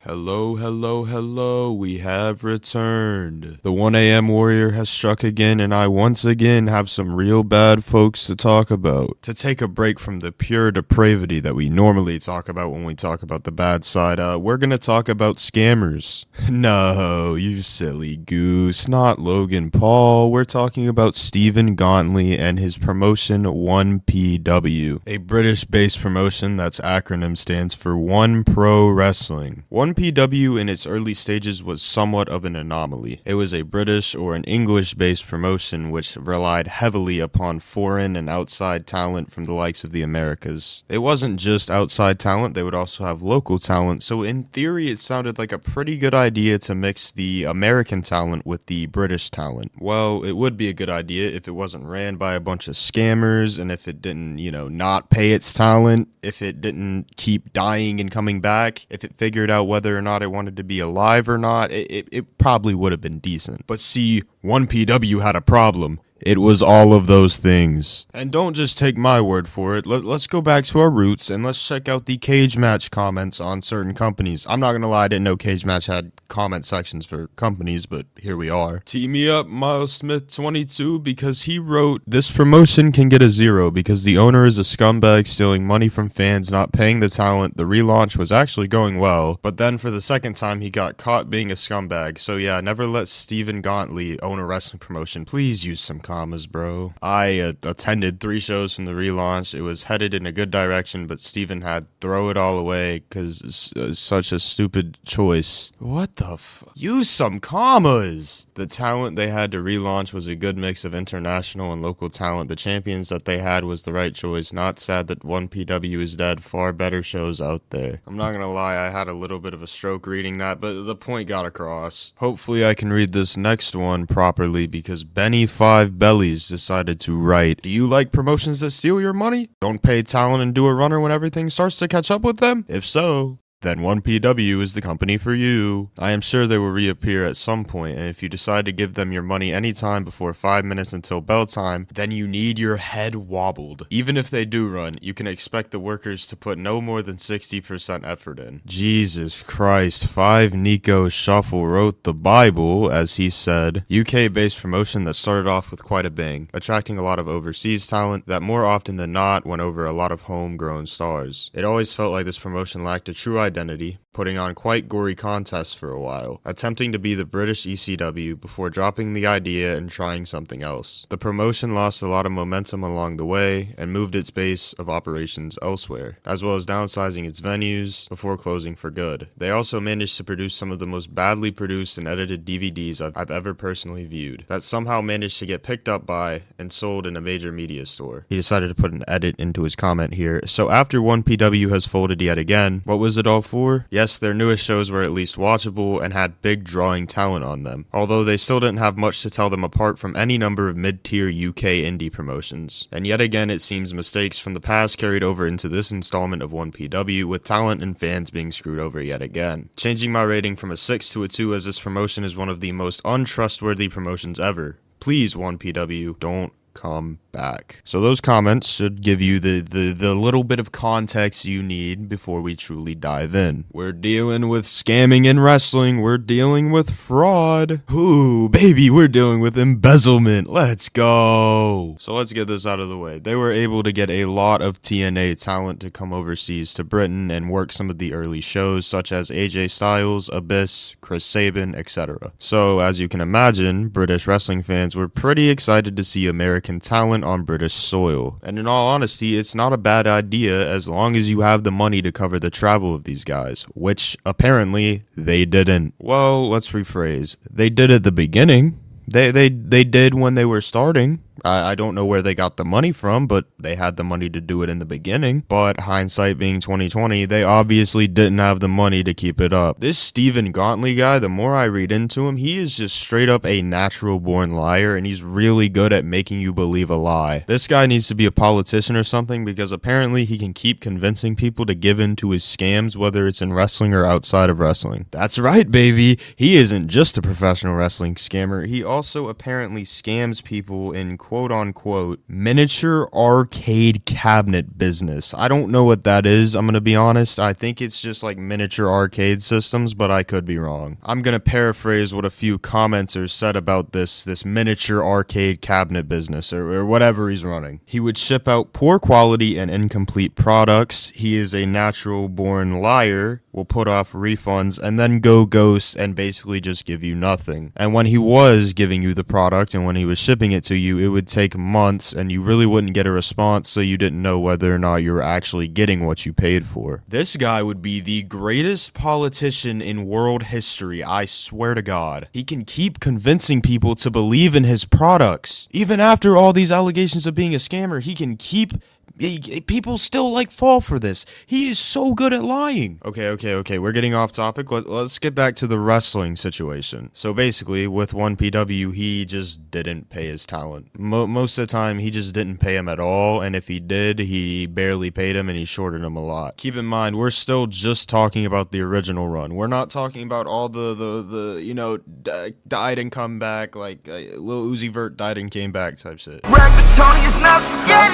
Hello, hello, hello, we have returned. The 1 a.m. warrior has struck again, and I once again have some real bad folks to talk about. To take a break from the pure depravity that we normally talk about when we talk about the bad side, we're gonna talk about scammers. No, you silly goose, not Logan Paul. We're talking about Stephen Gauntly and his promotion 1PW, a British-based promotion that's acronym stands for One Pro Wrestling. 1PW in its early stages was somewhat of an anomaly. It was a British or an English-based promotion which relied heavily upon foreign and outside talent from the likes of the Americas. It wasn't just outside talent, they would also have local talent, so in theory it sounded like a pretty good idea to mix the American talent with the British talent. Well, it would be a good idea if it wasn't ran by a bunch of scammers and if it didn't, not pay its talent, if it didn't keep dying and coming back, if it figured out whether or not it wanted to be alive or not, it probably would have been decent. But see, 1PW had a problem. It was all of those things. And don't just take my word for it. Let's go back to our roots and let's check out the cage match comments on certain companies. I'm not gonna lie, I didn't know cage match had comment sections for companies, but here we are. Team me up, Miles Smith 22, because he wrote, "This promotion can get a 0 because the owner is a scumbag stealing money from fans, not paying the talent. The relaunch was actually going well, but then for the second time he got caught being a scumbag. So yeah, never let Stephen Gauntly own a wrestling promotion. Please use some commas, bro." I attended 3 shows from the relaunch. It was headed in a good direction, but Steven had throw it all away because it's such a stupid choice. What the Use some commas! The talent they had to relaunch was a good mix of international and local talent. The champions that they had was the right choice. Not sad that 1PW is dead. Far better shows out there. I'm not gonna lie, I had a little bit of a stroke reading that, but the point got across. Hopefully I can read this next one properly because Benny 5 Bellies decided to write, "Do you like promotions that steal your money? Don't pay talent and do a runner when everything starts to catch up with them? If so, then 1PW is the company for you. I am sure they will reappear at some point, and if you decide to give them your money anytime before 5 minutes until bell time, then you need your head wobbled. Even if they do run, you can expect the workers to put no more than 60% effort in." Jesus Christ, 5 Nico Shuffle wrote the Bible, as he said. UK-based promotion that started off with quite a bang, attracting a lot of overseas talent that more often than not went over a lot of homegrown stars. It always felt like this promotion lacked a true identity, putting on quite gory contests for a while, attempting to be the British ECW before dropping the idea and trying something else. The promotion lost a lot of momentum along the way and moved its base of operations elsewhere, as well as downsizing its venues before closing for good. They also managed to produce some of the most badly produced and edited DVDs I've ever personally viewed, that somehow managed to get picked up by and sold in a major media store. He decided to put an edit into his comment here. So after 1PW has folded yet again, what was it all for? Yes, their newest shows were at least watchable and had big drawing talent on them, although they still didn't have much to tell them apart from any number of mid-tier UK indie promotions. And yet again, it seems mistakes from the past carried over into this installment of 1PW, with talent and fans being screwed over yet again. Changing my rating from a 6 to a 2, as this promotion is one of the most untrustworthy promotions ever. Please, 1PW, don't come back. So those comments should give you the little bit of context you need before we truly dive in. We're dealing with scamming in wrestling. We're dealing with fraud. Ooh, baby, we're dealing with embezzlement. Let's go. So let's get this out of the way. They were able to get a lot of TNA talent to come overseas to Britain and work some of the early shows, such as AJ Styles, Abyss, Chris Sabin, etc. So as you can imagine, British wrestling fans were pretty excited to see American talent on British soil. And in all honesty, it's not a bad idea as long as you have the money to cover the travel of these guys, which apparently they didn't. Well, let's rephrase. They did at the beginning. They did when they were starting. I don't know where they got the money from, but they had the money to do it in the beginning. But hindsight being 2020, they obviously didn't have the money to keep it up. This Stephen Gauntly guy, the more I read into him, he is just straight up a natural born liar, and he's really good at making you believe a lie. This guy needs to be a politician or something, because apparently he can keep convincing people to give in to his scams, whether it's in wrestling or outside of wrestling. That's right, baby. He isn't just a professional wrestling scammer. He also apparently scams people in quote-unquote miniature arcade cabinet business. I don't know what that is, I'm gonna be honest. I think it's just like miniature arcade systems, but I could be wrong. I'm gonna paraphrase what a few commenters said about this miniature arcade cabinet business, or whatever he's running. He would ship out poor quality and incomplete products. He is a natural-born liar, will put off refunds, and then go ghost and basically just give you nothing. And when he was giving you the product and when he was shipping it to you, it would take months and you really wouldn't get a response, so you didn't know whether or not you were actually getting what you paid for. This guy would be the greatest politician in world history, I swear to God. He can keep convincing people to believe in his products. Even after all these allegations of being a scammer, he can keep... people still fall for this. He is so good at lying. Okay. We're getting off topic. Let's get back to the wrestling situation. So basically, with 1PW, he just didn't pay his talent. Most of the time, he just didn't pay him at all. And if he did, he barely paid him and he shorted him a lot. Keep in mind, we're still just talking about the original run. We're not talking about all the died and come back, Lil Uzi Vert died and came back type shit.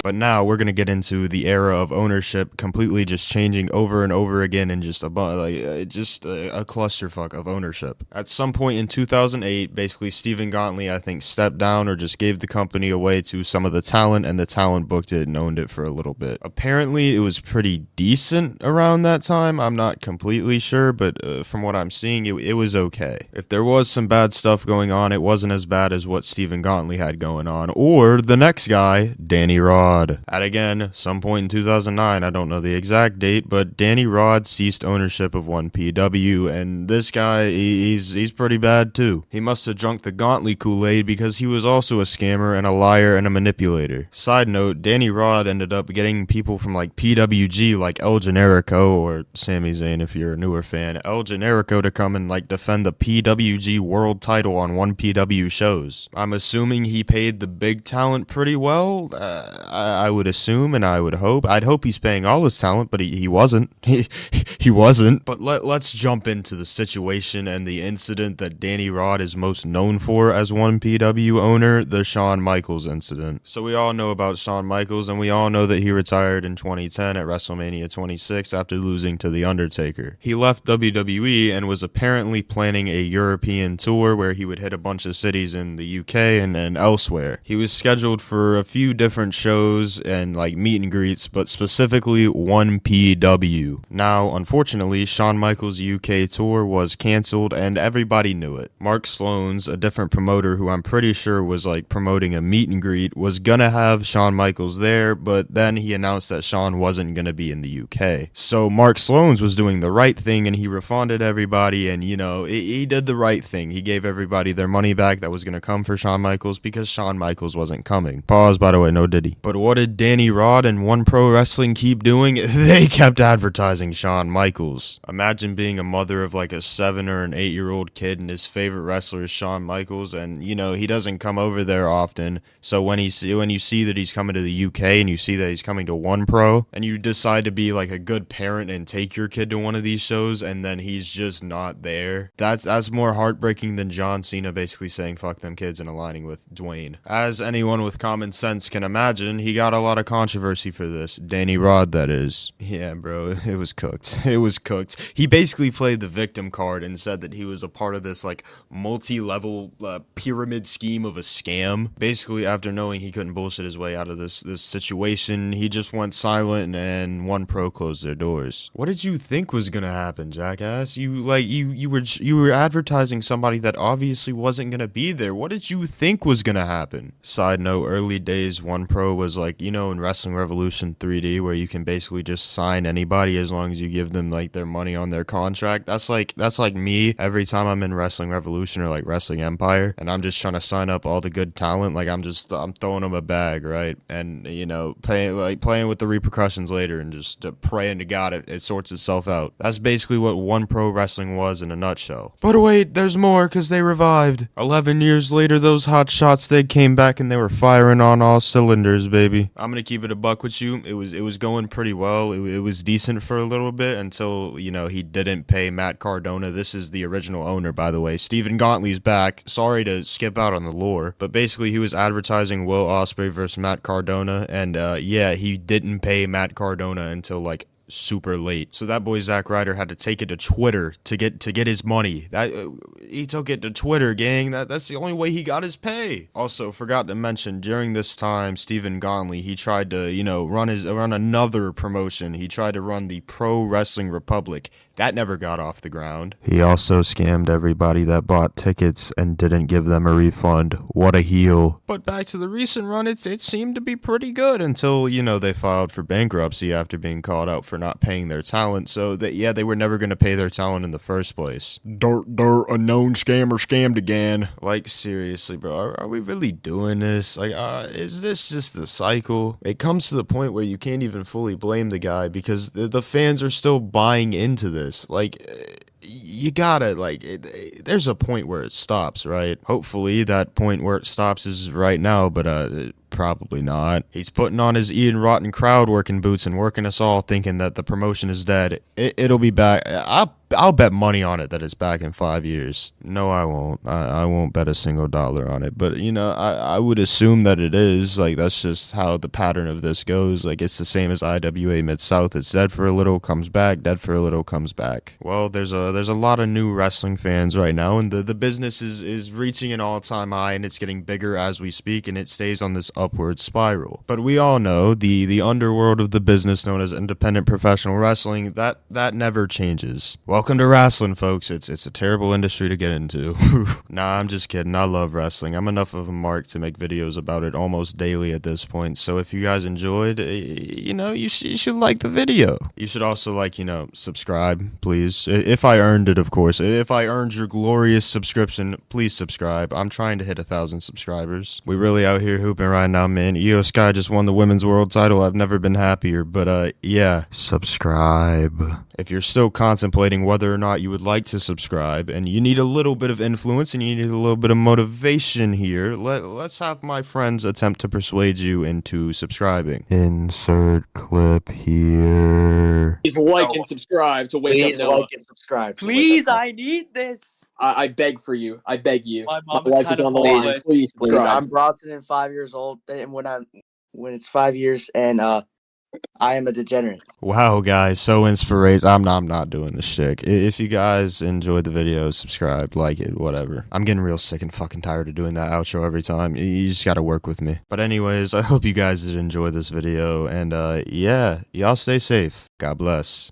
But now we're gonna get into the era of ownership completely just changing over and over again, and just a clusterfuck of ownership. At some point in 2008, basically Stephen Gontley, I think, stepped down or just gave the company away to some of the talent, and the talent booked it and owned it for a little bit. Apparently it was pretty decent around that time. I'm not completely sure, but from what I'm seeing, it was okay. If there was some bad stuff going on, it wasn't as bad as what Stephen Gontley had going on, or the next guy, Danny Rod. At again, some point in 2009, I don't know the exact date, but Danny Rod ceased ownership of 1PW, and this guy, he's pretty bad too. He must have drunk the Gontley Kool-Aid, because he was also a scammer and a liar and a manipulator. Side note, Danny Rod ended up getting people from PWG, like El Generico, or Sami Zayn if you're a newer fan, El Generico, to come and defend the PWG world title on 1PW shows. I'm assuming he paid the big talent pretty well. I would assume, and I would hope. I'd hope he's paying all his talent, but he wasn't. He wasn't. But let's jump into the situation and the incident that Danny Rod is most known for as 1PW owner, the Shawn Michaels incident. So we all know about Shawn Michaels, and we all know that he retired in 2010 at WrestleMania 26 after losing to The Undertaker. He left WWE and was apparently planning a European tour where he would hit a bunch of cities in the UK and elsewhere. He was scheduled for a few different shows and meet and greets, but specifically 1PW. Now, unfortunately, Shawn Michaels' UK tour was cancelled and everybody knew it. Mark Sloan's, a different promoter who I'm pretty sure was promoting a meet and greet, was gonna have Shawn Michaels there, but then he announced that Shawn wasn't gonna be in the UK. So Mark Sloan's was doing the right thing, and he refunded everybody, and he did the right thing. He gave everybody their money back that was gonna come for Shawn Michaels, because Shawn Michaels wasn't coming. Pause, by the way, no diddy. But what did Danny Rod and One Pro Wrestling keep doing? They kept advertising Shawn Michaels. Imagine being a mother of a 7 or an 8-year-old kid, and his favorite wrestler is Shawn Michaels, and he doesn't come over there often. So when you see that he's coming to the UK, and you see that he's coming to One Pro, and you decide to be a good parent and take your kid to one of these shows, and then he's just not there, that's more heartbreaking than John Cena basically saying fuck them kids and aligning with Dwayne. As anyone with common sense can imagine, he got a lot of controversy for this. Danny Rod, that is. Yeah, bro, it was cooked. It was cooked. He basically played the victim card and said that he was a part of this multi-level pyramid scheme of a scam. Basically, after knowing he couldn't bullshit his way out of this situation, he just went silent, and One Pro closed their doors. What did you think was gonna happen, jackass? You were advertising somebody that obviously wasn't gonna be there. What did you think was gonna happen? Side note, early days One Pro was in Wrestling Revolution 3D, where you can basically just sign anybody as long as you give them their money on their contract. That's like me every time I'm in Wrestling Revolution or Wrestling Empire, and I'm just trying to sign up all the good talent. I'm throwing them a bag, right? And playing with the repercussions later, and just praying to God it sorts itself out. That's basically what One Pro Wrestling was in a nutshell. But wait, there's more, because they revived. 11 years later, those hot shots, they came back and they were firing on all cylinders, baby. I'm gonna keep it a a buck with you. It was going pretty well. It was decent for a little bit until, you know, he didn't pay Matt Cardona. This is the original owner, by the way. Stephen Gauntly's back. Sorry to skip out on the lore, but basically he was advertising Will Ospreay versus Matt Cardona, and yeah, he didn't pay Matt Cardona until like super late. So that boy Zack Ryder had to take it to Twitter to get his money. That he took it to Twitter, gang. That's the only way he got his pay. Also, forgot to mention, during this time, Stephen Gauntly, he tried to, you know, run another promotion. He tried to run the Pro Wrestling Republic. That never got off the ground. He also scammed everybody that bought tickets and didn't give them a refund. What a heel. But back to the recent run, it seemed to be pretty good until, you know, they filed for bankruptcy after being called out for not paying their talent. So, they were never going to pay their talent in the first place. Dirt, a known scammer scammed again. Like, seriously, bro, are we really doing this? Like, is this just the cycle? It comes to the point where you can't even fully blame the guy because the fans are still buying into this. Like, you gotta, like, there's a point where it stops, right? Hopefully that point where it stops is right now, but probably not. He's putting on his Ian Rotten crowd working boots and working us all thinking that the promotion is dead. It'll be back. I'll bet money on it that it's back in 5 years. No, I won't. I won't bet a single dollar on it. But, you know, I would assume that it is. Like, that's just how the pattern of this goes. Like, it's the same as IWA Mid-South. It's dead for a little, comes back. Dead for a little, comes back. Well, there's a lot of new wrestling fans right now, and the business is reaching an all-time high, and it's getting bigger as we speak, and it stays on this upward spiral. But we all know the underworld of the business known as independent professional wrestling, that never changes. Welcome to wrestling, folks. It's a terrible industry to get into. Nah, I'm just kidding. I love wrestling. I'm enough of a mark to make videos about it almost daily at this point. So if you guys enjoyed, you know, you should like the video. You should also, like, you know, subscribe, please. If I earned it, of course. If I earned your glorious subscription, please subscribe. I'm trying to hit 1,000 subscribers. We really out here hooping right now, man. Io Sky just won the women's world title. I've never been happier, but yeah, subscribe. If you're still contemplating whether or not you would like to subscribe and you need a little bit of influence and you need a little bit of motivation here, let's have my friends attempt to persuade you into subscribing. Insert clip here. Please like and subscribe to wake Please up Noah. like and subscribe. Please, I need this. I beg for you. I beg you. My My mom is life kind is of on the old. line. Please Please, subscribe. I'm Bronson and 5 years old, and when it's 5 years, and I am a degenerate. Wow, guys, so inspirational. I'm not doing this shit. If you guys enjoyed the video, subscribe, like it, whatever. I'm getting real sick and fucking tired of doing that outro every time. You just gotta work with me. But anyways, I hope you guys did enjoy this video, and yeah, y'all stay safe. God bless.